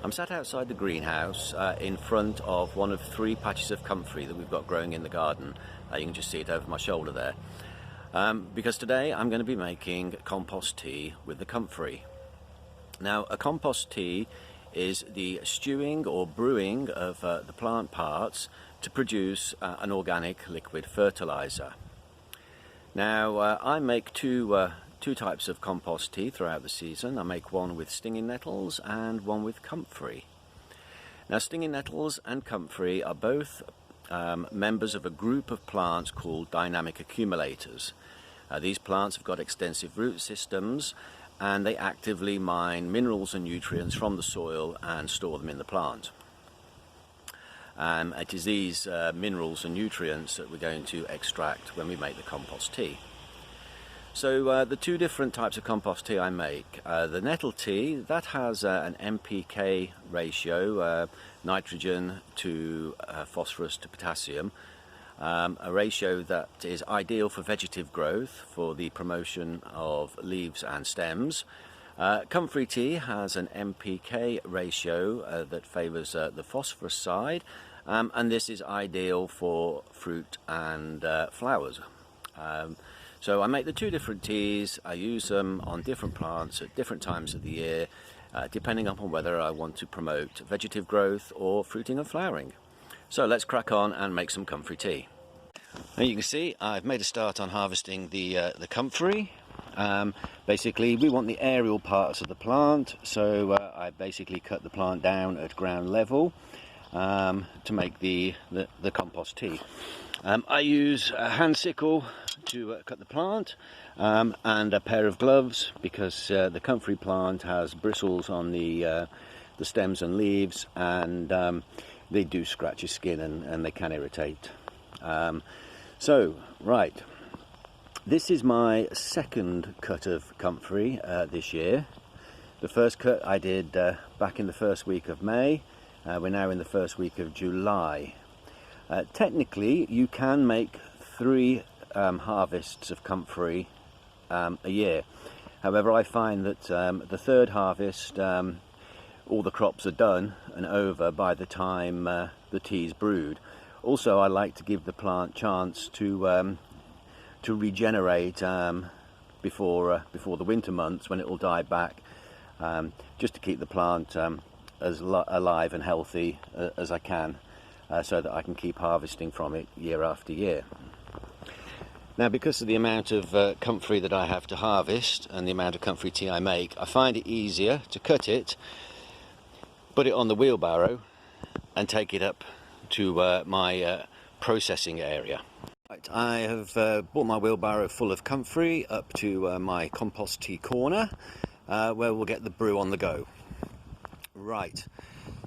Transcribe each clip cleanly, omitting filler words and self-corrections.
I'm sat outside the greenhouse in front of one of 3 patches of comfrey that we've got growing in the garden. You can just see it over my shoulder there. Because today I'm going to be making compost tea with the comfrey. Now, a compost tea is the stewing or brewing of the plant parts to produce an organic liquid fertilizer. Now, I make two types of compost tea throughout the season. I make one with stinging nettles and one with comfrey. Now, stinging nettles and comfrey are both members of a group of plants called dynamic accumulators. These plants have got extensive root systems, and they actively mine minerals and nutrients from the soil and store them in the plant. It is these minerals and nutrients that we're going to extract when we make the compost tea. So the 2 different types of compost tea I make, the nettle tea, that has an NPK ratio, nitrogen to phosphorus to potassium, a ratio that is ideal for vegetative growth, for the promotion of leaves and stems. Comfrey tea has an NPK ratio that favours the phosphorus side, and this is ideal for fruit and flowers. So I make the 2 different teas. I use them on different plants at different times of the year, depending upon whether I want to promote vegetative growth or fruiting and flowering. So let's crack on and make some comfrey tea. Now you can see I've made a start on harvesting the comfrey. Basically we want the aerial parts of the plant, so I basically cut the plant down at ground level to make the compost tea. I use a hand sickle to cut the plant and a pair of gloves, because the comfrey plant has bristles on the stems and leaves, and they do scratch your skin and they can irritate. So, right, this is my 2nd cut of comfrey this year. The first cut I did back in the 1st week of May. We're now in the 1st week of July. Technically, you can make 3 harvests of comfrey a year. However, I find that the 3rd harvest, all the crops are done and over by the time the tea's brewed. Also, I like to give the plant chance to regenerate before the winter months, when it will die back, just to keep the plant as alive and healthy as I can, so that I can keep harvesting from it year after year. Now, because of the amount of comfrey that I have to harvest and the amount of comfrey tea I make, I find it easier to cut it, put it on the wheelbarrow and take it up to my processing area. Right, I have brought my wheelbarrow full of comfrey up to my compost tea corner, where we'll get the brew on the go. Right,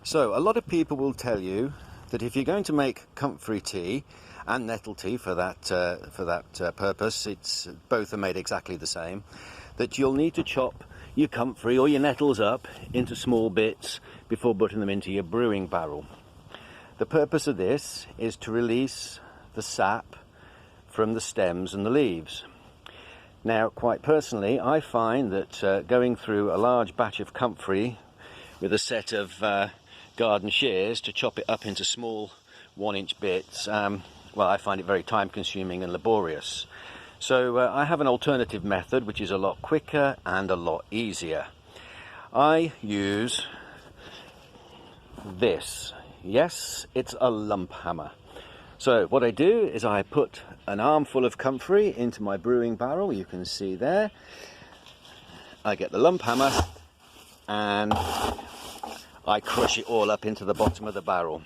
so a lot of people will tell you that if you're going to make comfrey tea and nettle tea for that purpose, it's both are made exactly the same, that you'll need to chop your comfrey or your nettles up into small bits before putting them into your brewing barrel. The purpose of this is to release the sap from the stems and the leaves. Now, quite personally, I find that going through a large batch of comfrey with a set of garden shears to chop it up into small 1-inch bits, well, I find it very time consuming and laborious. So I have an alternative method which is a lot quicker and a lot easier. I use this. Yes, it's a lump hammer. So what I do is I put an armful of comfrey into my brewing barrel, you can see there. I get the lump hammer and I crush it all up into the bottom of the barrel.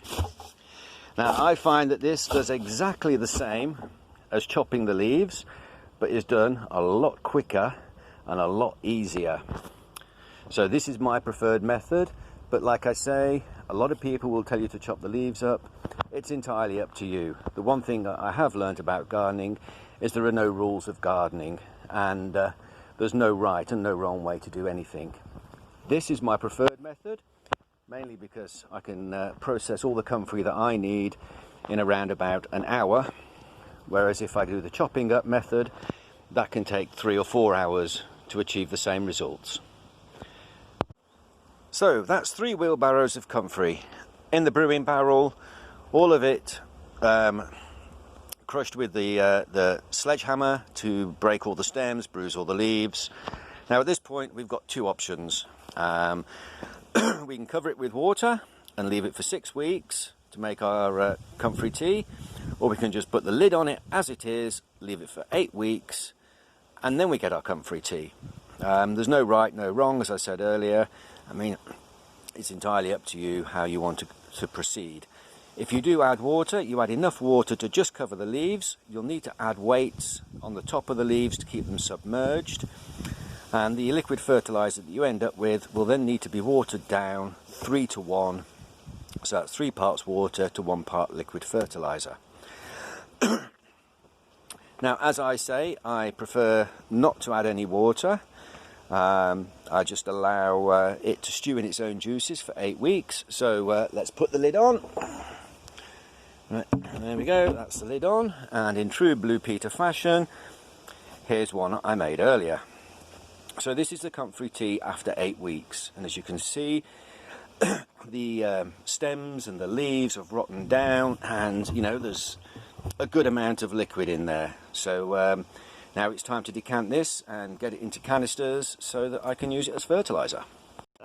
Now, I find that this does exactly the same as chopping the leaves, but is done a lot quicker and a lot easier. So this is my preferred method, but like I say, a lot of people will tell you to chop the leaves up. It's entirely up to you. The one thing that I have learned about gardening is there are no rules of gardening, and there's no right and no wrong way to do anything. This is my preferred method, mainly because I can process all the comfrey that I need in around about an hour, whereas if I do the chopping up method, that can take 3 or 4 hours to achieve the same results. So that's 3 wheelbarrows of comfrey in the brewing barrel, all of it crushed with the sledgehammer to break all the stems, bruise all the leaves. Now at this point we've got 2 options. We can cover it with water and leave it for 6 weeks to make our comfrey tea, or we can just put the lid on it as it is, leave it for 8 weeks, and then we get our comfrey tea. There's no right, no wrong, as I said earlier. I mean, it's entirely up to you how you want to proceed. If you do add water, you add enough water to just cover the leaves. You'll need to add weights on the top of the leaves to keep them submerged. And the liquid fertilizer that you end up with will then need to be watered down 3 to 1. So that's 3 parts water to 1 part liquid fertilizer. Now, as I say, I prefer not to add any water. I just allow it to stew in its own juices for 8 weeks. So let's put the lid on. Right, there we go, that's the lid on. And in true Blue Peter fashion, here's one I made earlier. So this is the comfrey tea after 8 weeks. And as you can see, the stems and the leaves have rotten down, and you know, there's a good amount of liquid in there. So now it's time to decant this and get it into canisters so that I can use it as fertilizer.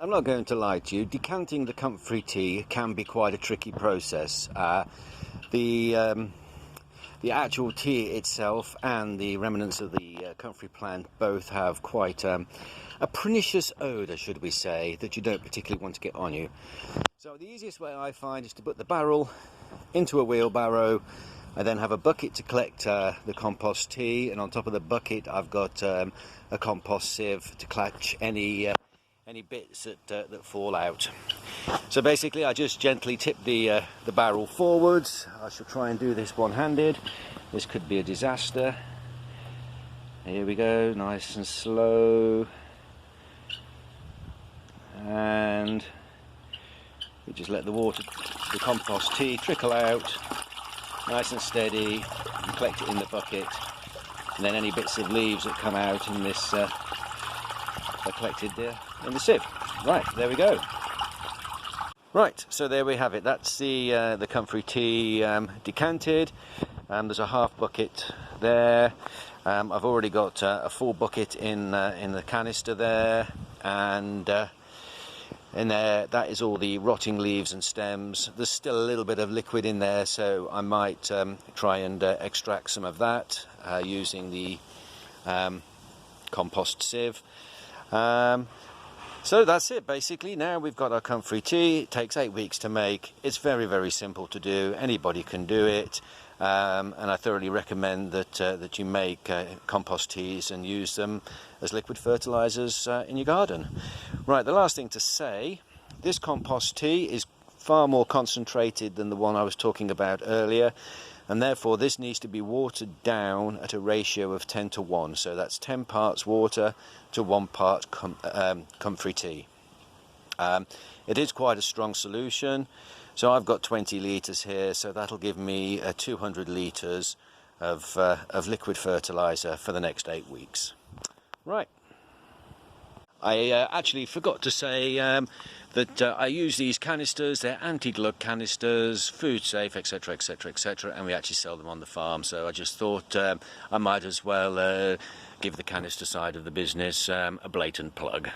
I'm not going to lie to you, decanting the comfrey tea can be quite a tricky process. The actual tea itself and the remnants of the comfrey plant both have quite a pernicious odour, should we say, that you don't particularly want to get on you. So the easiest way I find is to put the barrel into a wheelbarrow. I then have a bucket to collect the compost tea, and on top of the bucket I've got a compost sieve to catch any bits that fall out. So basically I just gently tip the barrel forwards. I shall try and do this one-handed. This could be a disaster. Here we go, nice and slow. And we just let the water, the compost tea, trickle out nice and steady, and collect it in the bucket, and then any bits of leaves that come out in this are collected in the sieve. Right, there we go. Right, so there we have it. That's the comfrey tea decanted. There's a half bucket there. I've already got a full bucket in the canister there, and in there, that is all the rotting leaves and stems. There's still a little bit of liquid in there, so I might try and extract some of that using the compost sieve. So that's it basically. Now we've got our comfrey tea. It takes 8 weeks to make. It's very, very simple to do. Anybody can do it. And I thoroughly recommend that you make compost teas and use them as liquid fertilizers in your garden. Right, the last thing to say, this compost tea is far more concentrated than the one I was talking about earlier, and therefore this needs to be watered down at a ratio of 10 to 1. So that's 10 parts water to 1 part comfrey tea. It is quite a strong solution. So I've got 20 litres here, so that'll give me 200 litres of liquid fertiliser for the next 8 weeks. Right. I actually forgot to say that I use these canisters. They're anti-glug canisters, food safe, etc, etc, etc, and we actually sell them on the farm. So I just thought I might as well give the canister side of the business a blatant plug.